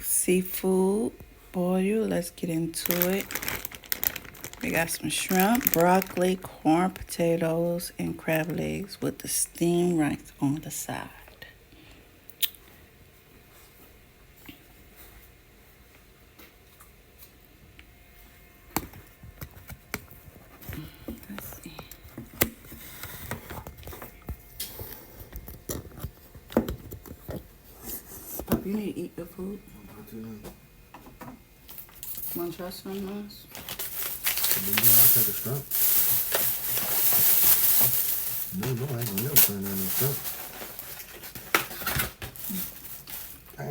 seafood boil. Let's get into it. We got some shrimp, broccoli, corn, potatoes, and crab legs with the steamed rice on the side. Let's see. Pop, you need to eat your food. Want to try something else? I'll take a shrimp. No, I ain't gonna never turn down no shrimp.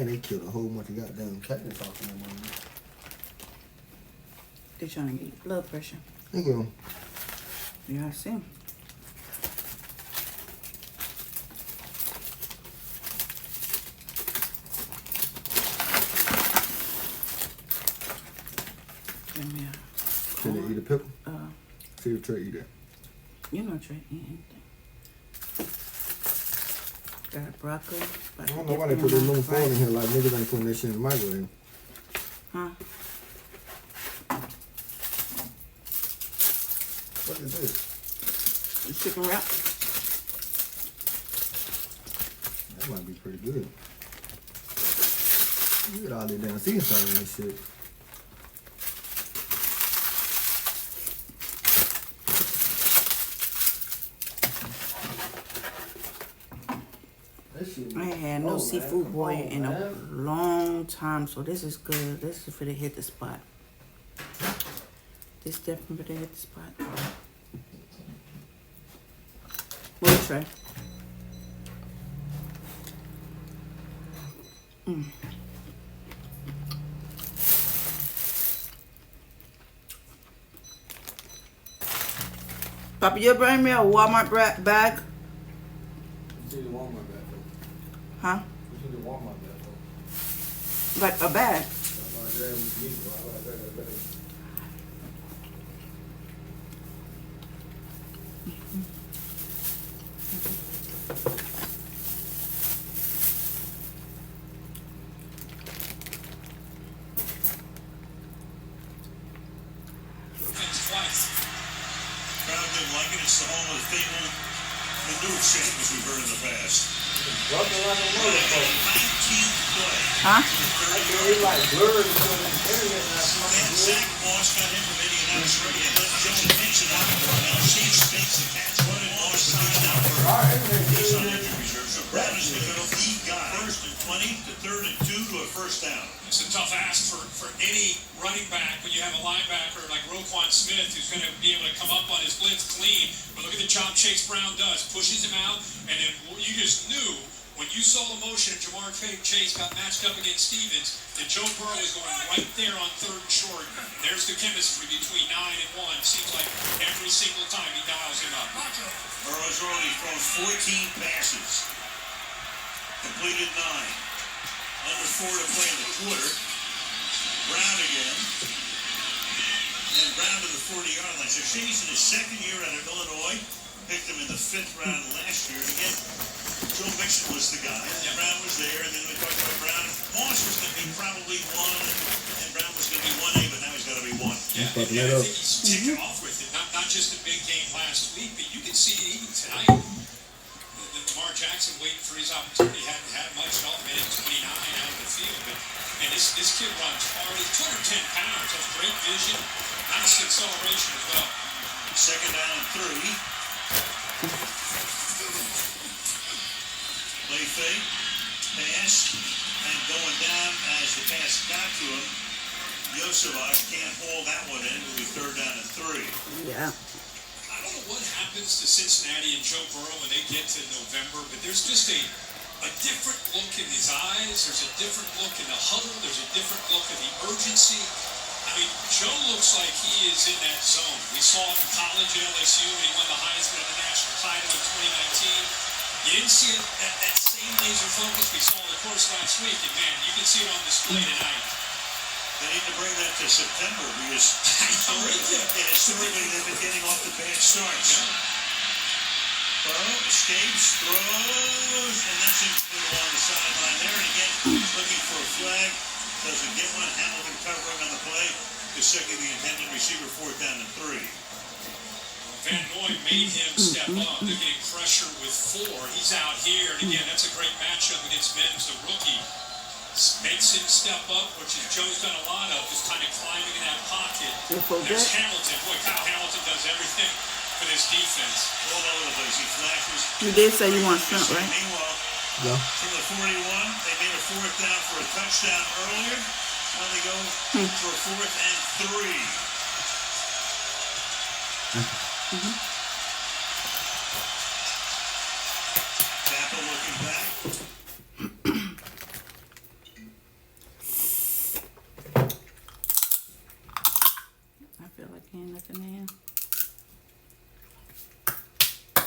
They killed a whole bunch of goddamn cats off in that morning. They're trying to get your blood pressure. Thank you. Yeah, I see. Give me a Can they eat a pickle? See if Trey eat that. You know Trey eat anything. Got broccoli. I don't know why they put this little foil in here like niggas ain't putting that shit in the microwave. Huh? What is this? The chicken wrap. That might be pretty good. Look at all that damn seasoning salt in this shit. I ain't had no seafood boil in a long time, so this is good. This is for to hit the spot. This definitely for to hit the spot. What you try? Papa, you bring me a Walmart bag? You see the Walmart bag, Huh? you see the Walmart bag, Like a bag? that's my dad was eating, bro. I like that bag. Crowd didn't like it. It's the home of the fabled manure shape, as we've heard in the past. Rubbing like a motherfucker. 19th play. Huh? I can read like blurred because of the internet now. And Zach Moss got him from Indianapolis radio. Let Joe Mixon out for now. Chiefs fakes the catch. What did Moss sign out for? He's on injury reserve. So Brown is the middle. He got first and 20 to third and 2 to a first down. It's a tough ask for any running back when you have a linebacker like Roquan Smith who's going to be able to come up on his blitz clean. But look at the job Chase Brown does. Pushes him out, and then you just knew when you saw the motion of Jamar Chase got matched up against Stevens that Joe Burrow was going right there on third and short. There's the chemistry between 9 and 1. Seems like every single time he dials him up. Burrow's already thrown 14 passes. Completed 9. Under 4 to play in the quarter. Brown again. And Brown to the 40-yard line. So Shane's in his second year out of Illinois. Picked him in the 5th round last year. And again, Joe Mixon was the guy. And Brown was there. And then we talked about Brown. Moss was going to be probably 1. And Brown was going to be 1A, but now he's got to be 1. Yeah, and I think he's ticking off with it. Not just the big game last week, but you can see even tonight. Lamar Jackson waiting for his opportunity. Hadn't had much at all. Minute 29 out of the field. But, and this kid runs hard. He's 210 pounds. Has great vision. Nice acceleration as well. Second down and 3. Play fake. Pass. And going down as the pass got to him. Yosevich can't hold that one in. It'll be third down and 3. Yeah. I don't know what happens to Cincinnati and Joe Burrow when they get to November, but there's just a different look in his eyes. There's a different look in the huddle. There's a different look in the urgency. I mean, Joe looks like he is in that zone. We saw it in college at LSU when he won the Heisman and the national title in 2019. You didn't see it, that same laser focus we saw on the course last week, and man, you can see it on display tonight. They need to bring that to September because historically they've been getting off the bad starts. Yeah. Burrow escapes, throws, and that seems to be along the sideline there. And again, looking for a flag. doesn't get one. Hamilton covering on the play. Gesicki, the intended receiver, 4th down and 3. Van Noy made him step up. They're getting pressure with 4. He's out here, and again, that's a great matchup against Mims, the rookie. Makes him step up, which is Joe's done a lot of, is kind of climbing in that pocket. There's Hamilton. Boy, Kyle Hamilton does everything for this defense. All over the place. He flashes. You did say you want shrimp, right? Meanwhile, Yeah. from the 41, they made a 4th down for a touchdown earlier. Now they go for a 4th and 3. Tampa looking back. I feel like ain't nothing in.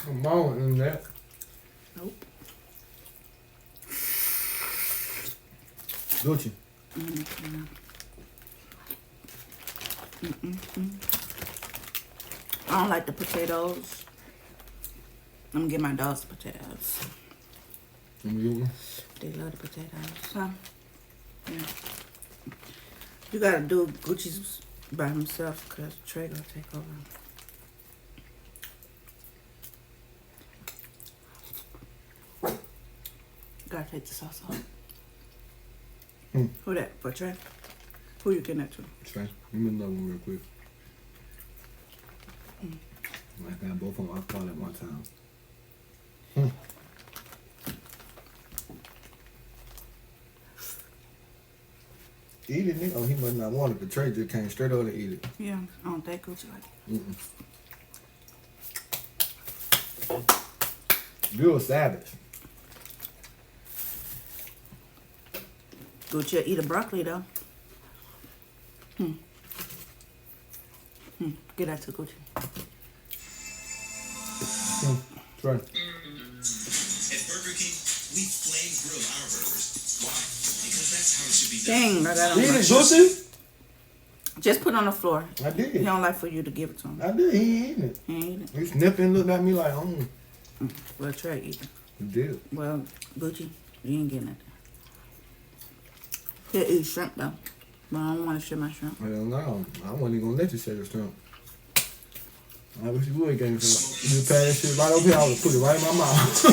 I'm on in that. Nope. Gucci. I don't like the potatoes. I'm gonna get my dogs potatoes. Let me get one. They love the potatoes. So, yeah. You gotta do Gucci's by himself because Trey gonna take over. Gotta take the sauce off. Who that? For Trey? Who you getting that to? Trey, give me another one real quick. I got both of them. I'll call at one time. Eat it, nigga. Oh, he must not want it. The Trey just came straight over to eat it. Yeah, I don't think Gucci like it. You a savage. Gucci will eat a broccoli though. Get that to Gucci. Trey. At Burger King, we flame grill our burgers. Why? Because that's how it should be done. Dang, I got on Eat my- it, Gucci. Just put it on the floor. I did. He don't like for you to give it to him. I did. He ain't eating it. He ain't eat it. He sniffed and looked at me like, Well, Trey eat it. He did. Well, Gucci, you ain't getting it. He'll eat shrimp though. But I don't want to share my shrimp. Hell no. I wasn't even gonna let you say the shrimp. I wish you would get me some. You pass that shit right over here, I would put it right in my mouth.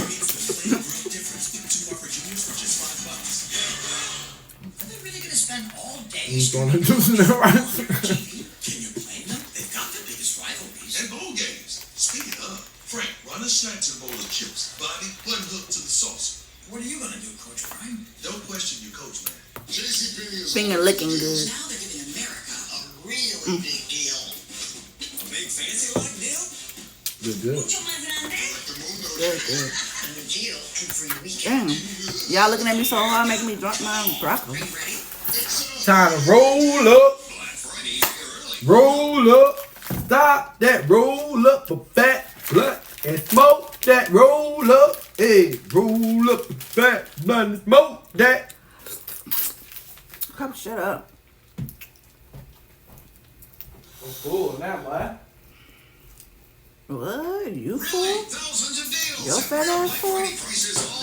Are they really gonna spend all day He's gonna do some right. Can you blame them? They've got the biggest rivalries. And bowl games. Speaking of, Frank, run a snacks and a bowl of chips. Bobby, button hook to the sauce. What are you gonna do, Coach Prime? Don't question your coach, man. JCPenney is Finger licking good. Now they're giving America a really big deal. A big fancy like deal? Good, good. Mucho más grande? Good, good. A new deal and free Damn. weekend. Y'all looking at me so hard, making me drop my broccoli. Are you ready? Time to roll up. Black Friday early. Roll up. Stop that. Roll up a fat blunt and smoke that. Roll up. Hey, roll up a fat blunt and smoke that. Come, shut up. I'm full now, boy. What? You Really? fool? Thousands of deals. Your fat ass Black fool? Friday prices all